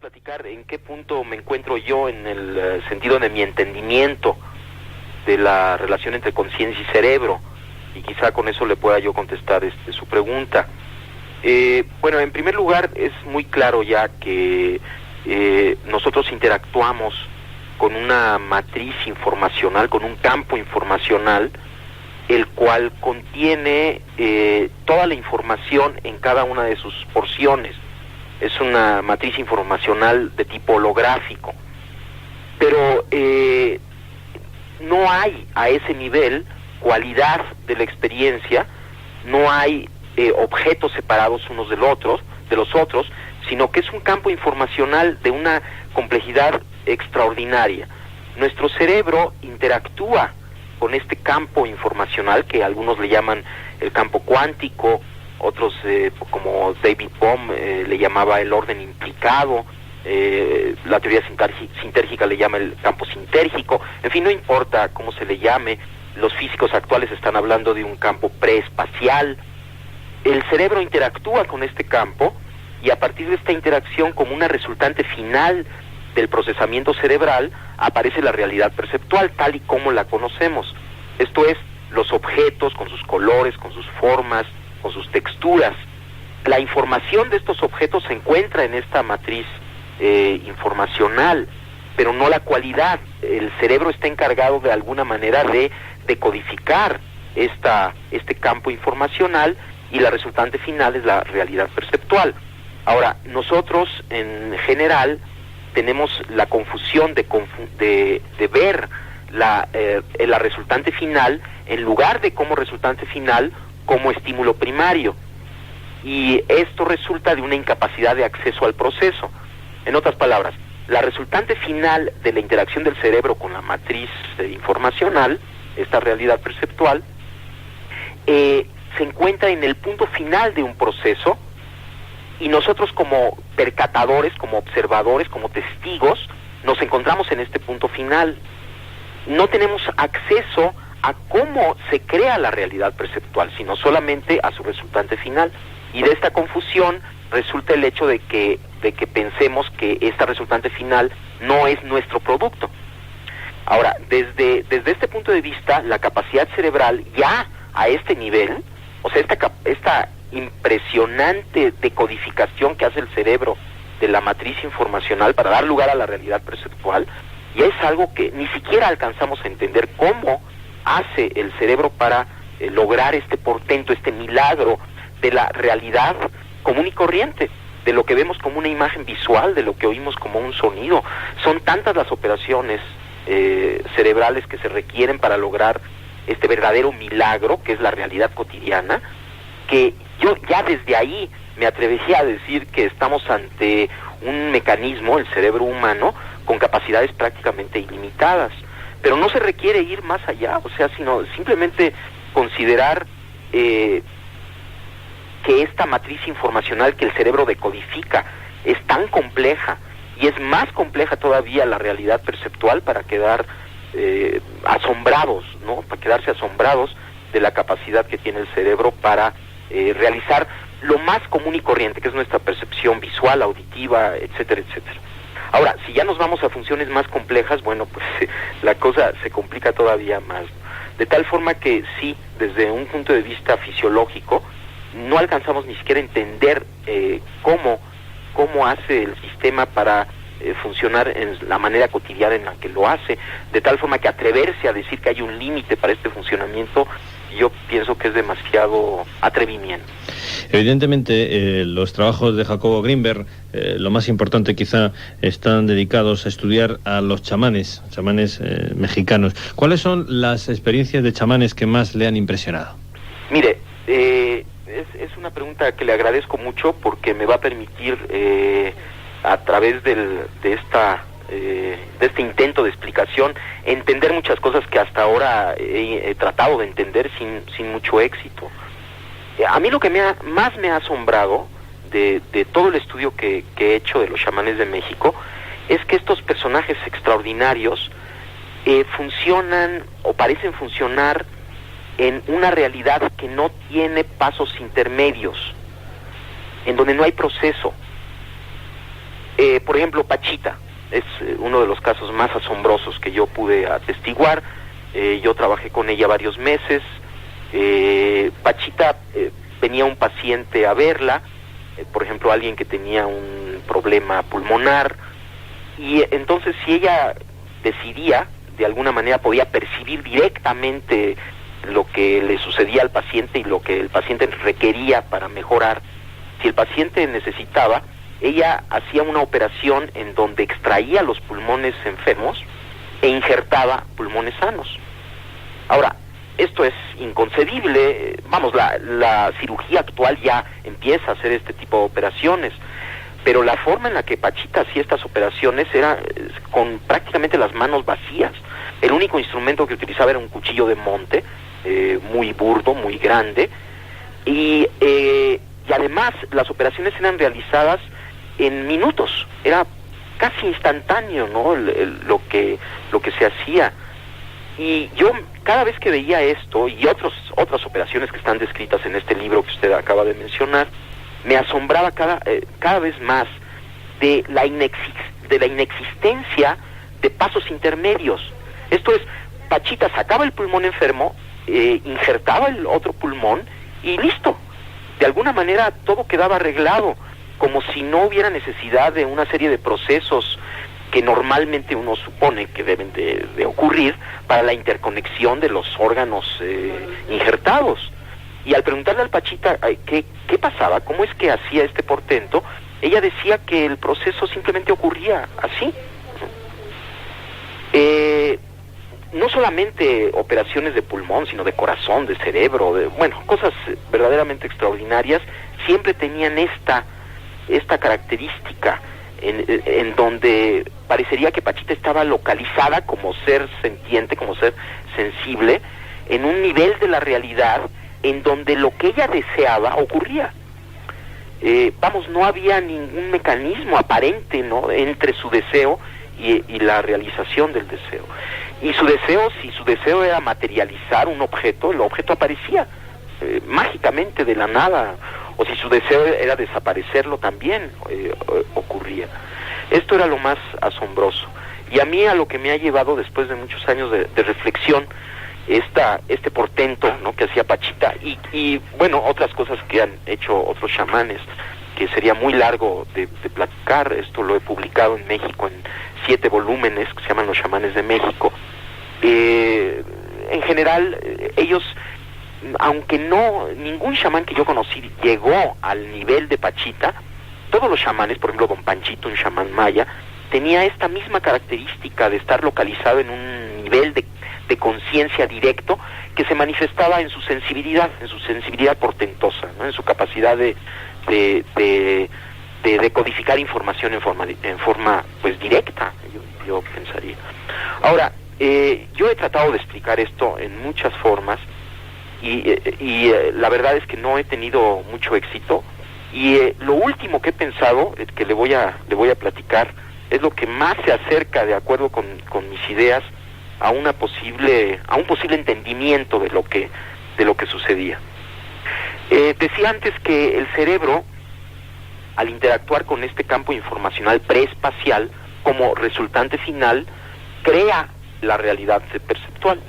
platicar en qué punto me encuentro yo en el sentido de mi entendimiento de la relación entre conciencia y cerebro, y quizá con eso le pueda yo contestar su pregunta. Bueno, en primer lugar, es muy claro ya que nosotros interactuamos con una matriz informacional, con un campo informacional, el cual contiene toda la información en cada una de sus porciones. Es una matriz informacional de tipo holográfico, pero no hay a ese nivel cualidad de la experiencia, no hay objetos separados unos de los otros, sino que es un campo informacional de una complejidad extraordinaria. Nuestro cerebro interactúa con este campo informacional que algunos le llaman el campo cuántico, otros como David Bohm le llamaba el orden implicado, la teoría sintérgica le llama el campo sintérgico, en fin, no importa cómo se le llame, los físicos actuales están hablando de un campo preespacial. El cerebro interactúa con este campo y a partir de esta interacción, como una resultante final del procesamiento cerebral, aparece la realidad perceptual tal y como la conocemos. Esto es, los objetos con sus colores, con sus formas, con sus texturas. La información de estos objetos se encuentra en esta matriz informacional, pero no la cualidad. El cerebro está encargado de alguna manera de decodificar este campo informacional y la resultante final es la realidad perceptual. Ahora, nosotros en general tenemos la confusión de ver la resultante final en lugar de como resultante final como estímulo primario, y esto resulta de una incapacidad de acceso al proceso. En otras palabras, la resultante final de la interacción del cerebro con la matriz informacional, esta realidad perceptual, se encuentra en el punto final de un proceso, y nosotros como percatadores, como observadores, como testigos, nos encontramos en este punto final. No tenemos acceso a cómo se crea la realidad perceptual, sino solamente a su resultante final. Y de esta confusión resulta el hecho de que pensemos que esta resultante final no es nuestro producto. Ahora, desde este punto de vista, la capacidad cerebral ya a este nivel, o sea, esta impresionante decodificación que hace el cerebro de la matriz informacional para dar lugar a la realidad perceptual, ya es algo que ni siquiera alcanzamos a entender cómo hace el cerebro para lograr este portento, este milagro de la realidad común y corriente, de lo que vemos como una imagen visual, de lo que oímos como un sonido. Son tantas las operaciones cerebrales que se requieren para lograr este verdadero milagro, que es la realidad cotidiana, que yo ya desde ahí me atrevería a decir que estamos ante un mecanismo, el cerebro humano, con capacidades prácticamente ilimitadas. Pero no se requiere ir más allá, o sea, sino simplemente considerar que esta matriz informacional que el cerebro decodifica es tan compleja, y es más compleja todavía la realidad perceptual, para quedar asombrados, ¿no? Para quedarse asombrados de la capacidad que tiene el cerebro para realizar lo más común y corriente, que es nuestra percepción visual, auditiva, etcétera, etcétera. Ahora, si ya nos vamos a funciones más complejas, bueno, pues la cosa se complica todavía más. De tal forma que sí, desde un punto de vista fisiológico, no alcanzamos ni siquiera a entender cómo hace el sistema para funcionar en la manera cotidiana en la que lo hace, de tal forma que atreverse a decir que hay un límite para este funcionamiento, yo pienso que es demasiado atrevimiento. Evidentemente, los trabajos de Jacobo Grinberg, lo más importante quizá, están dedicados a estudiar a los chamanes mexicanos. ¿Cuáles son las experiencias de chamanes que más le han impresionado? Mire, es una pregunta que le agradezco mucho, porque me va a permitir, a través de este intento de explicación, entender muchas cosas que hasta ahora he tratado de entender sin mucho éxito. A mí lo que más me ha asombrado de todo el estudio que he hecho de los chamanes de México es que estos personajes extraordinarios funcionan o parecen funcionar en una realidad que no tiene pasos intermedios, en donde no hay proceso. por ejemplo, Pachita es uno de los casos más asombrosos que yo pude atestiguar. Yo trabajé con ella varios meses. Pachita, venía un paciente a verla, por ejemplo, alguien que tenía un problema pulmonar, y entonces si ella decidía, de alguna manera podía percibir directamente lo que le sucedía al paciente y lo que el paciente requería para mejorar. Si el paciente necesitaba, ella hacía una operación en donde extraía los pulmones enfermos e injertaba pulmones sanos. Ahora, esto es inconcebible. Vamos, la cirugía actual ya empieza a hacer este tipo de operaciones, pero la forma en la que Pachita hacía estas operaciones era con prácticamente las manos vacías. El único instrumento que utilizaba era un cuchillo de monte, muy burdo, muy grande, y además las operaciones eran realizadas en minutos. Era casi instantáneo, ¿no? Lo que se hacía. Y yo cada vez que veía esto y otras operaciones que están descritas en este libro que usted acaba de mencionar, me asombraba cada vez más de la inexistencia de pasos intermedios. Esto es, Pachita sacaba el pulmón enfermo, injertaba el otro pulmón y listo. De alguna manera todo quedaba arreglado, como si no hubiera necesidad de una serie de procesos que normalmente uno supone que deben de ocurrir para la interconexión de los órganos injertados. Y al preguntarle al Pachita qué pasaba, cómo es que hacía este portento, ella decía que el proceso simplemente ocurría así. No solamente operaciones de pulmón, sino de corazón, de cerebro, cosas verdaderamente extraordinarias, siempre tenían esta característica en donde parecería que Pachita estaba localizada como ser sentiente, como ser sensible, en un nivel de la realidad en donde lo que ella deseaba ocurría. No había ningún mecanismo aparente, ¿no?, entre su deseo y la realización del deseo. Y si su deseo era materializar un objeto, el objeto aparecía mágicamente de la nada, o si su deseo era desaparecerlo también ocurría. Esto era lo más asombroso. Y a mí, a lo que me ha llevado después de muchos años de reflexión, este portento, ¿no?, que hacía Pachita, y otras cosas que han hecho otros chamanes, que sería muy largo de platicar. Esto lo he publicado en México en 7 volúmenes que se llaman Los Chamanes de México. En general, ellos, aunque ningún chamán que yo conocí llegó al nivel de Pachita, todos los chamanes, por ejemplo Don Panchito, un chamán maya, tenía esta misma característica de estar localizado en un nivel de conciencia directo que se manifestaba en su sensibilidad portentosa, ¿no?, en su capacidad de decodificar información en forma pues directa, yo pensaría. Ahora, yo he tratado de explicar esto en muchas formas y la verdad es que no he tenido mucho éxito, y lo último que he pensado, que le voy a platicar, es lo que más se acerca, de acuerdo con mis ideas, a un posible entendimiento de lo que sucedía. Decía antes que el cerebro, al interactuar con este campo informacional preespacial, como resultante final, crea la realidad perceptual.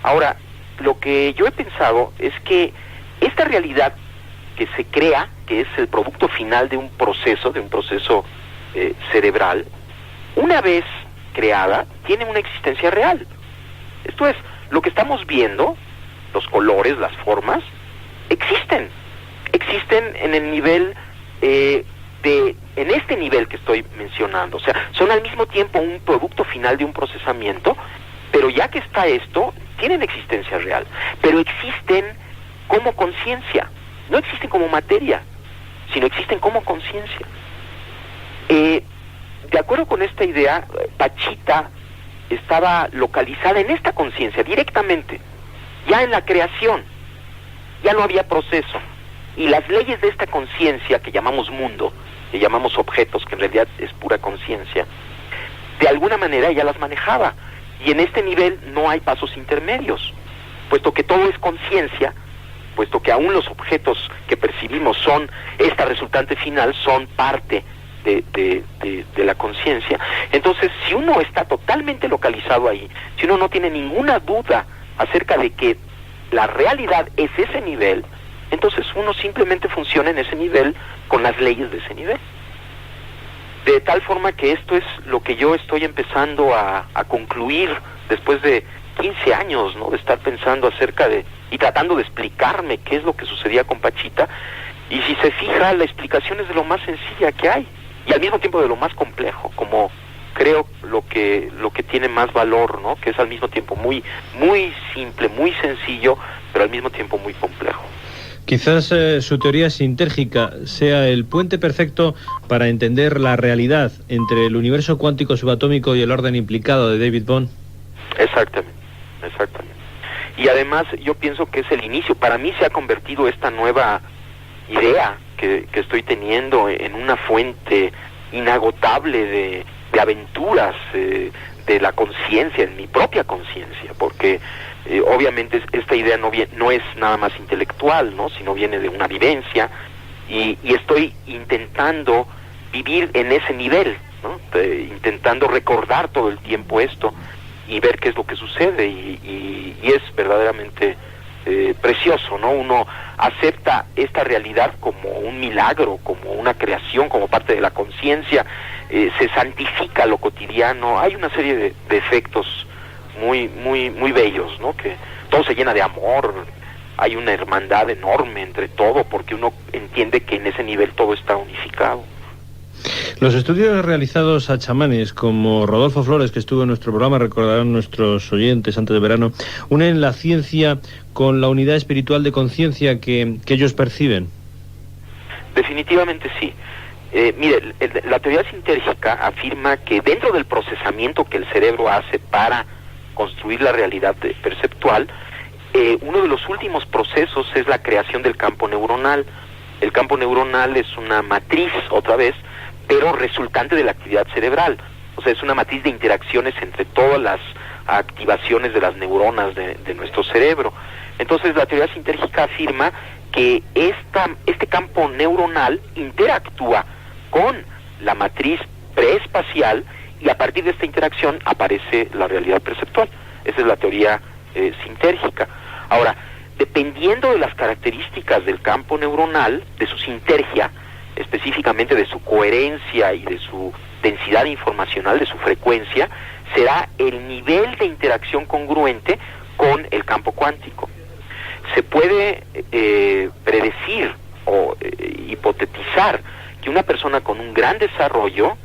Ahora, lo que yo he pensado es que esta realidad que se crea, que es el producto final de un proceso cerebral, una vez creada, tiene una existencia real. Esto es, lo que estamos viendo, los colores, las formas, existen en el nivel en este nivel que estoy mencionando. O sea, son al mismo tiempo un producto final de un procesamiento, pero ya que está esto, tienen existencia real, pero existen como conciencia, no existen como materia, sino existen como conciencia. De acuerdo con esta idea, Pachita estaba localizada en esta conciencia directamente, ya en la creación, ya no había proceso, y las leyes de esta conciencia que llamamos mundo, que llamamos objetos, que en realidad es pura conciencia, de alguna manera ella las manejaba, y en este nivel no hay pasos intermedios, puesto que todo es conciencia, puesto que aún los objetos que percibimos son esta resultante final, son parte de la conciencia. Entonces, si uno está totalmente localizado ahí, si uno no tiene ninguna duda acerca de que la realidad es ese nivel, entonces uno simplemente funciona en ese nivel con las leyes de ese nivel. De tal forma que esto es lo que yo estoy empezando a concluir después de 15 años, ¿no?, de estar pensando acerca de y tratando de explicarme qué es lo que sucedía con Pachita. Y si se fija, la explicación es de lo más sencilla que hay y al mismo tiempo de lo más complejo, como creo lo que tiene más valor, ¿no?, que es al mismo tiempo muy simple, muy sencillo, pero al mismo tiempo muy complejo. Quizás su teoría sintérgica sea el puente perfecto para entender la realidad entre el universo cuántico subatómico y el orden implicado de David Bohm. Exactamente. Y además yo pienso que es el inicio. Para mí se ha convertido esta nueva idea que estoy teniendo en una fuente inagotable de aventuras de la conciencia, en mi propia conciencia, porque obviamente esta idea no es nada más intelectual, ¿no?, sino viene de una vivencia, y estoy intentando vivir en ese nivel, ¿no?, intentando recordar todo el tiempo esto y ver qué es lo que sucede, y es verdaderamente precioso, ¿no? Uno acepta esta realidad como un milagro, como una creación, como parte de la conciencia, se santifica lo cotidiano. Hay una serie de efectos muy bellos, ¿no?, que todo se llena de amor, hay una hermandad enorme entre todo, porque uno entiende que en ese nivel todo está unificado. Los estudios realizados a chamanes como Rodolfo Flores, que estuvo en nuestro programa, recordarán nuestros oyentes antes de verano, unen la ciencia con la unidad espiritual de conciencia que ellos perciben. Definitivamente sí. Mire, la teoría sintérgica afirma que dentro del procesamiento que el cerebro hace para construir la realidad perceptual, uno de los últimos procesos es la creación del campo neuronal. El campo neuronal es una matriz, otra vez, pero resultante de la actividad cerebral. O sea, es una matriz de interacciones entre todas las activaciones de las neuronas de nuestro cerebro. Entonces, la teoría sintérgica afirma que este campo neuronal interactúa con la matriz preespacial, y a partir de esta interacción aparece la realidad perceptual. Esa es la teoría sintérgica. Ahora, dependiendo de las características del campo neuronal, de su sintergia, específicamente de su coherencia y de su densidad informacional, de su frecuencia, será el nivel de interacción congruente con el campo cuántico. Se puede predecir o hipotetizar que una persona con un gran desarrollo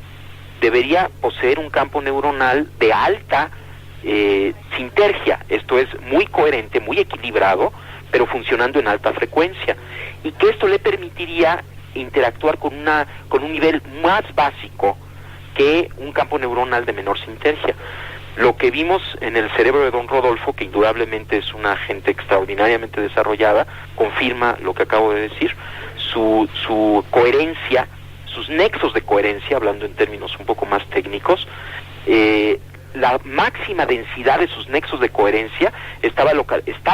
debería poseer un campo neuronal de alta sintergia, esto es, muy coherente, muy equilibrado, pero funcionando en alta frecuencia, y que esto le permitiría interactuar con un nivel más básico que un campo neuronal de menor sintergia. Lo que vimos en el cerebro de don Rodolfo, que indudablemente es una gente extraordinariamente desarrollada, confirma lo que acabo de decir. Su coherencia, sus nexos de coherencia, hablando en términos un poco más técnicos, la máxima densidad de sus nexos de coherencia está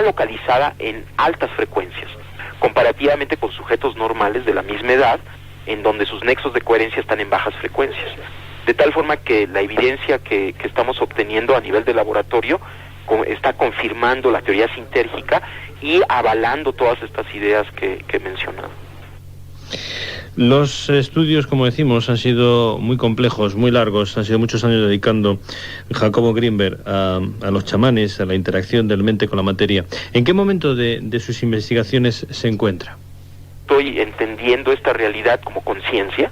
localizada en altas frecuencias, comparativamente con sujetos normales de la misma edad, en donde sus nexos de coherencia están en bajas frecuencias. De tal forma que la evidencia que estamos obteniendo a nivel de laboratorio está confirmando la teoría sintérgica y avalando todas estas ideas que he mencionado. Los estudios, como decimos, han sido muy complejos, muy largos, han sido muchos años dedicando Jacobo Grinberg a los chamanes, a la interacción del mente con la materia. ¿En qué momento de sus investigaciones se encuentra? Estoy entendiendo esta realidad como conciencia,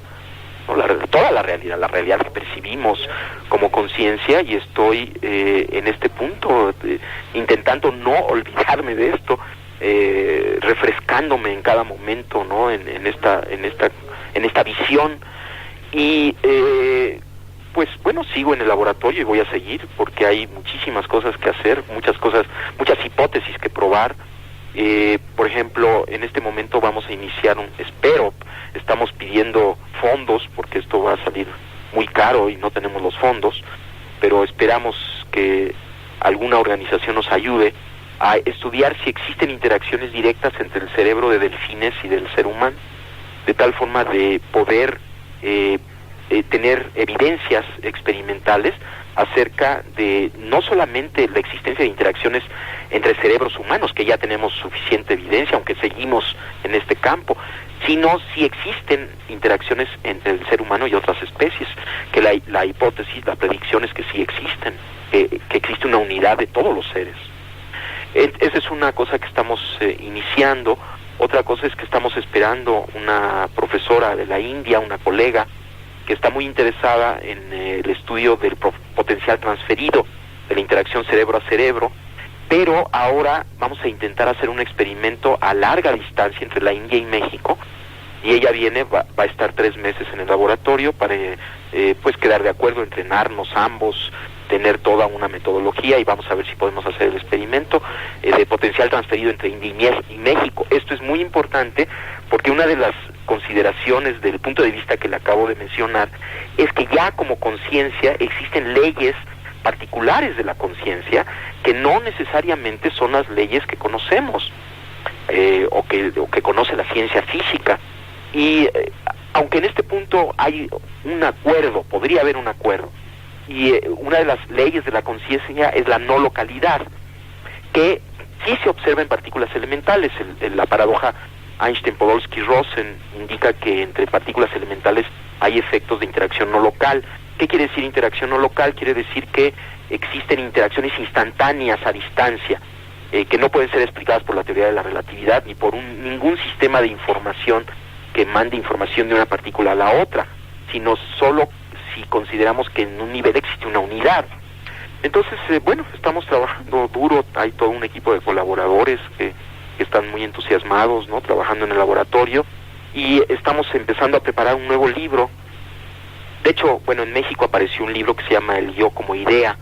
¿no? Toda la realidad que percibimos como conciencia, y estoy en este punto intentando no olvidarme de esto, refrescándome en cada momento, ¿no?, en esta visión, y pues bueno, sigo en el laboratorio y voy a seguir porque hay muchísimas cosas que hacer, muchas hipótesis que probar. Por ejemplo, en este momento vamos a iniciar estamos pidiendo fondos porque esto va a salir muy caro y no tenemos los fondos, pero esperamos que alguna organización nos ayude a estudiar si existen interacciones directas entre el cerebro de delfines y del ser humano, de tal forma de poder tener evidencias experimentales acerca de no solamente la existencia de interacciones entre cerebros humanos, que ya tenemos suficiente evidencia, aunque seguimos en este campo, sino si existen interacciones entre el ser humano y otras especies, que la hipótesis, la predicción es que sí existen, que existe una unidad de todos los seres. Esa es una cosa que estamos iniciando. Otra cosa es que estamos esperando una profesora de la India, una colega, que está muy interesada en el estudio del potencial transferido, de la interacción cerebro a cerebro, pero ahora vamos a intentar hacer un experimento a larga distancia entre la India y México, y ella va a estar 3 meses en el laboratorio para pues quedar de acuerdo, entrenarnos ambos, tener toda una metodología, y vamos a ver si podemos hacer el experimento de potencial transferido entre India y México. Esto es muy importante porque una de las consideraciones desde el punto de vista que le acabo de mencionar es que ya como conciencia existen leyes particulares de la conciencia que no necesariamente son las leyes que conocemos o que conoce la ciencia física, y aunque en este punto hay un acuerdo, podría haber un acuerdo, y una de las leyes de la conciencia es la no localidad, que sí se observa en partículas elementales. La paradoja Einstein-Podolsky-Rosen indica que entre partículas elementales hay efectos de interacción no local. ¿Qué quiere decir interacción no local? Quiere decir que existen interacciones instantáneas a distancia, que no pueden ser explicadas por la teoría de la relatividad ni por ningún sistema de información que mande información de una partícula a la otra, sino solo si consideramos que en un nivel existe una unidad. Entonces, bueno, estamos trabajando duro, hay todo un equipo de colaboradores que están muy entusiasmados, ¿no?, trabajando en el laboratorio, y estamos empezando a preparar un nuevo libro. De hecho, bueno, en México apareció un libro que se llama El Yo como Idea.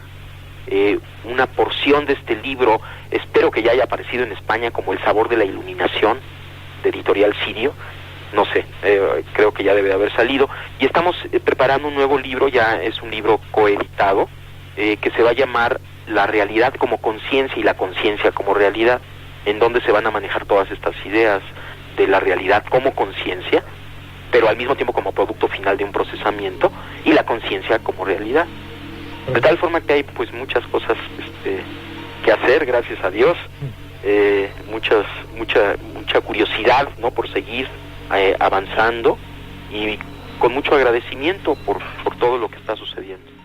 Una porción de este libro, espero que ya haya aparecido en España como El Sabor de la Iluminación, de Editorial Sirio. No sé, creo que ya debe de haber salido, y estamos preparando un nuevo libro, ya es un libro coeditado, que se va a llamar La realidad como conciencia y la conciencia como realidad, en donde se van a manejar todas estas ideas de la realidad como conciencia, pero al mismo tiempo como producto final de un procesamiento, y la conciencia como realidad. De tal forma que hay pues muchas cosas que hacer, gracias a Dios, mucha curiosidad, ¿no?, por seguir avanzando, y con mucho agradecimiento por todo lo que está sucediendo.